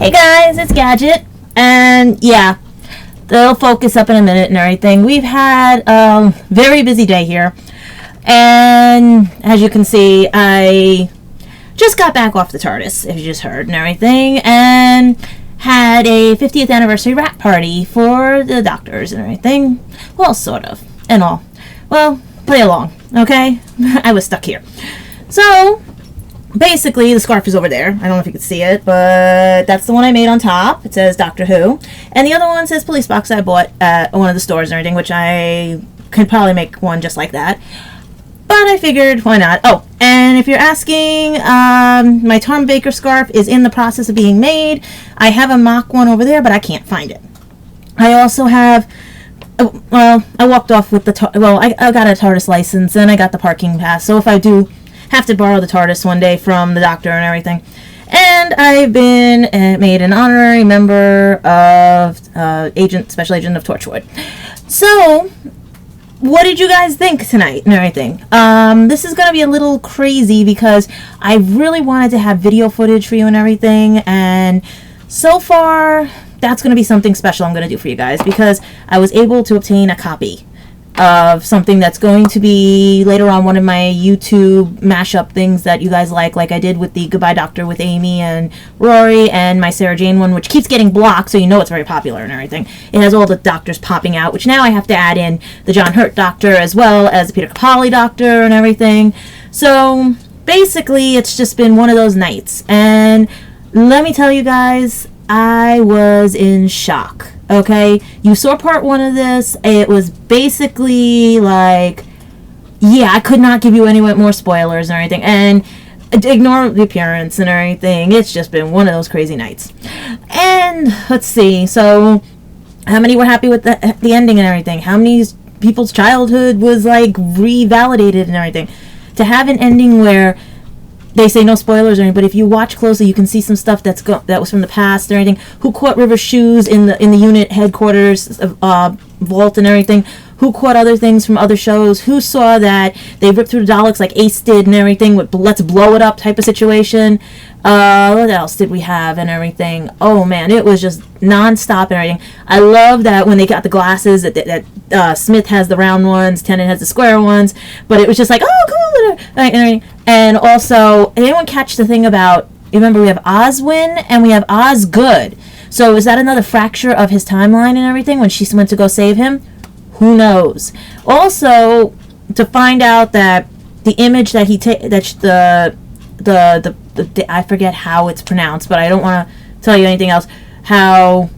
Hey guys, it's Gadget, and yeah, they'll focus up in a minute and everything. We've had a very busy day here, and as you can see, I just got back off the TARDIS, if you just heard, and everything, and had a 50th anniversary wrap party for the doctors and everything. Well, sort of, and all. Well, play along, okay? I was stuck here. So, basically, the scarf is over there. I don't know if you can see it, but that's the one I made on top. It says Doctor Who. And the other one says Police Box I bought at one of the stores and everything, which I could probably make one just like that. But I figured, why not? Oh, and if you're asking, my Tom Baker scarf is in the process of being made. I have a mock one over there, but I can't find it. I also have... Well, I walked off with the... I got a TARDIS license, and I got the parking pass. So if I do have to borrow the TARDIS one day from the doctor and everything. And I've been made an honorary member of Special Agent of Torchwood. So, what did you guys think tonight and everything? This is going to be a little crazy because I really wanted to have video footage for you and everything. And so far, that's going to be something special I'm going to do for you guys because I was able to obtain a copy of something that's going to be later on one of my YouTube mashup things that you guys like I did with the Goodbye Doctor with Amy and Rory and my Sarah Jane one, which keeps getting blocked, so you know it's very popular and everything. It has all the doctors popping out, which now I have to add in the John Hurt Doctor as well as the Peter Capaldi Doctor and everything. So basically it's just been one of those nights, and let me tell you guys, I was in shock. Okay, you saw part one of this. It was basically like, yeah, I could not give you any more spoilers or anything, and ignore the appearance and everything. It's just been one of those crazy nights. And let's see, so how many were happy with the ending and everything? How many people's childhood was like revalidated and everything? To have an ending where they say no spoilers or anything, but if you watch closely, you can see some stuff that was from the past or anything. Who caught River's shoes in the unit headquarters vault and everything? Who caught other things from other shows? Who saw that they ripped through the Daleks like Ace did and everything with let's blow it up type of situation? What else did we have and everything? Oh man, it was just non-stop and everything. I love that when they got the glasses that Smith has the round ones, Tennant has the square ones, but it was just like, oh cool. And also, anyone catch the thing about, remember we have Oswin and we have Osgood. So is that another fracture of his timeline and everything when she went to go save him? Who knows? Also, to find out that the image that I forget how it's pronounced, but I don't want to tell you anything else. The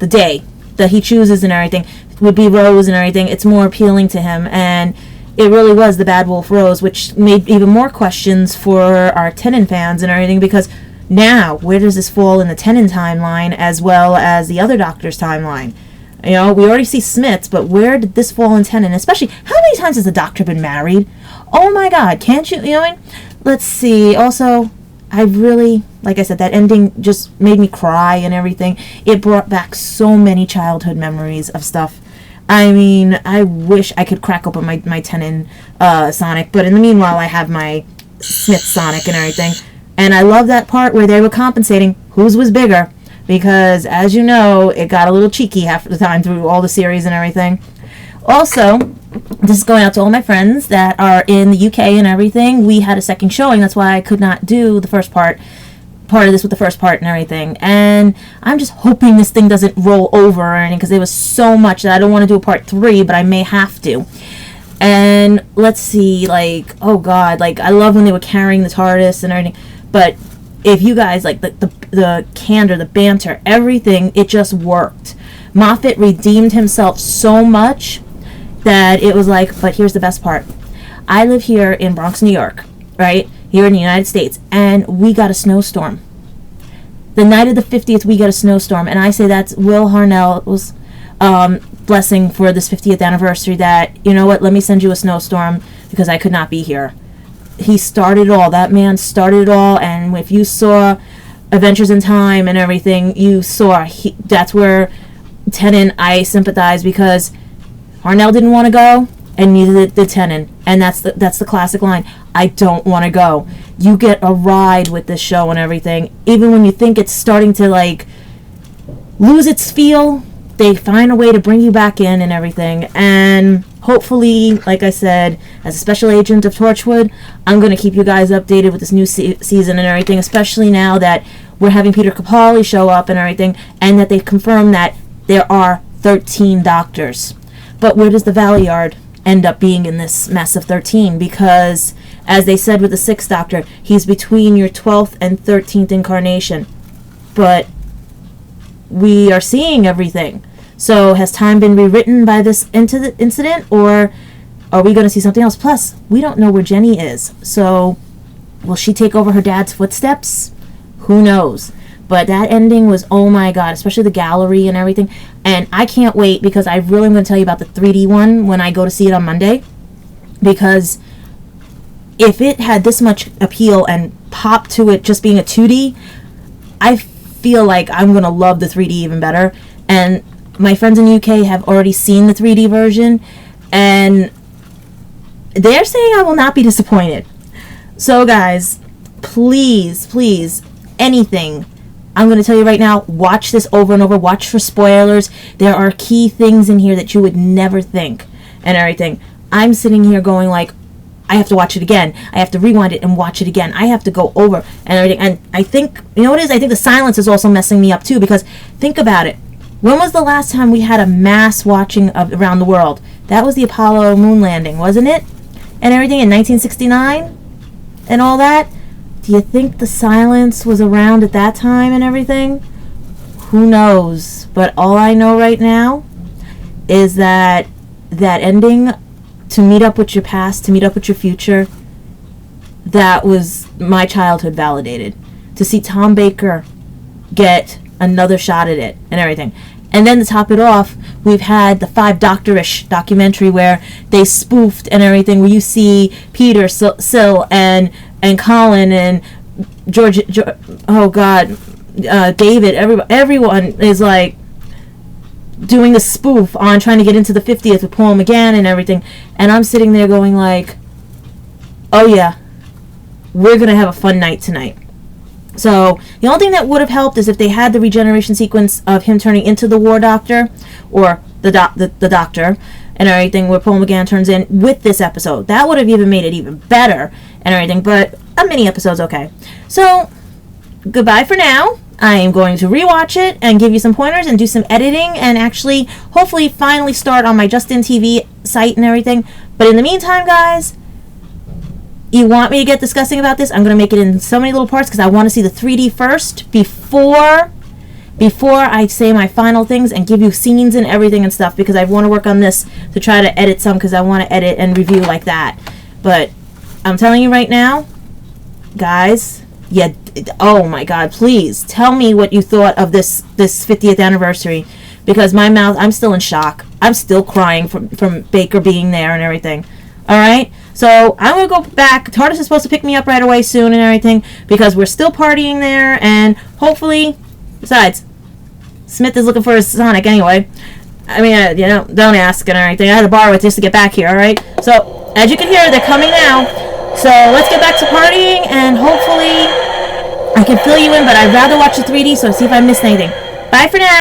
day that he chooses and everything would be Rose and everything. It's more appealing to him, and it really was the Bad Wolf Rose, which made even more questions for our Tennant fans and everything, because now, where does this fall in the Tennant timeline as well as the other Doctor's timeline? You know, we already see Smith's, but where did this fall in Tennant? Especially, how many times has the Doctor been married? Oh my God, can't you know what I mean? Let's see. Also, I really, like I said, that ending just made me cry and everything. It brought back so many childhood memories of stuff. I mean, I wish I could crack open my Tennant Sonic, but in the meanwhile, I have my Smith Sonic and everything. And I love that part where they were compensating whose was bigger, because as you know, it got a little cheeky half the time through all the series and everything. Also, this is going out to all my friends that are in the UK and everything. We had a second showing, that's why I could not do the first part of this with the first part and everything. And I'm just hoping this thing doesn't roll over or anything, because there was so much that I don't want to do a part 3, but I may have to. And let's see, like, oh God, like, I love when they were carrying the TARDIS and everything, but if you guys, like, the candor, the banter, everything, it just worked. Moffat redeemed himself so much that it was like, but here's the best part. I live here in Bronx, New York, right? Here in the United States, and we got a snowstorm. The night of the 50th, we got a snowstorm, and I say that's Will Harnell's blessing for this 50th anniversary, that, you know what, let me send you a snowstorm because I could not be here. He started it all. That man started it all, and if you saw Adventures in Time and everything, you saw that's where Tennant, I sympathize, because Harnell didn't want to go, and neither did Tennant. And that's the classic line. I don't want to go. You get a ride with this show and everything. Even when you think it's starting to like lose its feel, they find a way to bring you back in and everything. And hopefully, like I said, as a special agent of Torchwood, I'm going to keep you guys updated with this new season and everything, especially now that we're having Peter Capaldi show up and everything, and that they've confirmed that there are 13 doctors. But where does the Valeyard end up being in this mess of 13? Because, as they said with the 6th Doctor, he's between your 12th and 13th incarnation. But we are seeing everything. So has time been rewritten by this incident, or are we going to see something else? Plus, we don't know where Jenny is. So will she take over her dad's footsteps? Who knows? But that ending was, oh my god, especially the gallery and everything. And I can't wait, because I really am going to tell you about the 3D one when I go to see it on Monday. Because if it had this much appeal and pop to it just being a 2D, I feel like I'm going to love the 3D even better. And my friends in the UK have already seen the 3D version, and they're saying I will not be disappointed. So guys, please, anything, I'm going to tell you right now, watch this over and over. Watch for spoilers. There are key things in here that you would never think and everything. I'm sitting here going like, I have to watch it again. I have to rewind it and watch it again. I have to go over and everything. And I think, you know what it is? I think the silence is also messing me up too, because think about it. When was the last time we had a mass watching of around the world? That was the Apollo moon landing, wasn't it? And everything in 1969 and all that. Do you think the silence was around at that time and everything? Who knows? But all I know right now is that ending, to meet up with your past, to meet up with your future, that was my childhood validated. To see Tom Baker get another shot at it and everything. And then to top it off, we've had the 5 Doctor-ish documentary where they spoofed and everything, where you see Peter, Sil, and Colin, and George, David, everyone is like doing the spoof on trying to get into the 50th with Paul McGann and everything. And I'm sitting there going like, oh yeah, we're going to have a fun night tonight. So the only thing that would have helped is if they had the regeneration sequence of him turning into the War Doctor, or the Doctor, and everything, where Paul McGann turns in with this episode. That would have even made it even better and everything. But a mini episode's okay. So goodbye for now. I am going to rewatch it and give you some pointers and do some editing and actually, hopefully, finally start on my Justin TV site and everything. But in the meantime, guys, you want me to get discussing about this? I'm going to make it in so many little parts because I want to see the 3D first before I say my final things and give you scenes and everything and stuff, because I want to work on this to try to edit some, because I want to edit and review like that. But I'm telling you right now, guys, yeah, oh my god, please tell me what you thought of this 50th anniversary, because my mouth, I'm still in shock. I'm still crying from Baker being there and everything. Alright? So I'm going to go back. TARDIS is supposed to pick me up right away soon and everything, because we're still partying there, and hopefully, besides, Smith is looking for his Sonic anyway. I mean, don't ask and everything. I had to borrow it just to get back here, alright? So, as you can hear, they're coming now. So, let's get back to partying, and hopefully I can fill you in, but I'd rather watch the 3D, so see if I missed anything. Bye for now.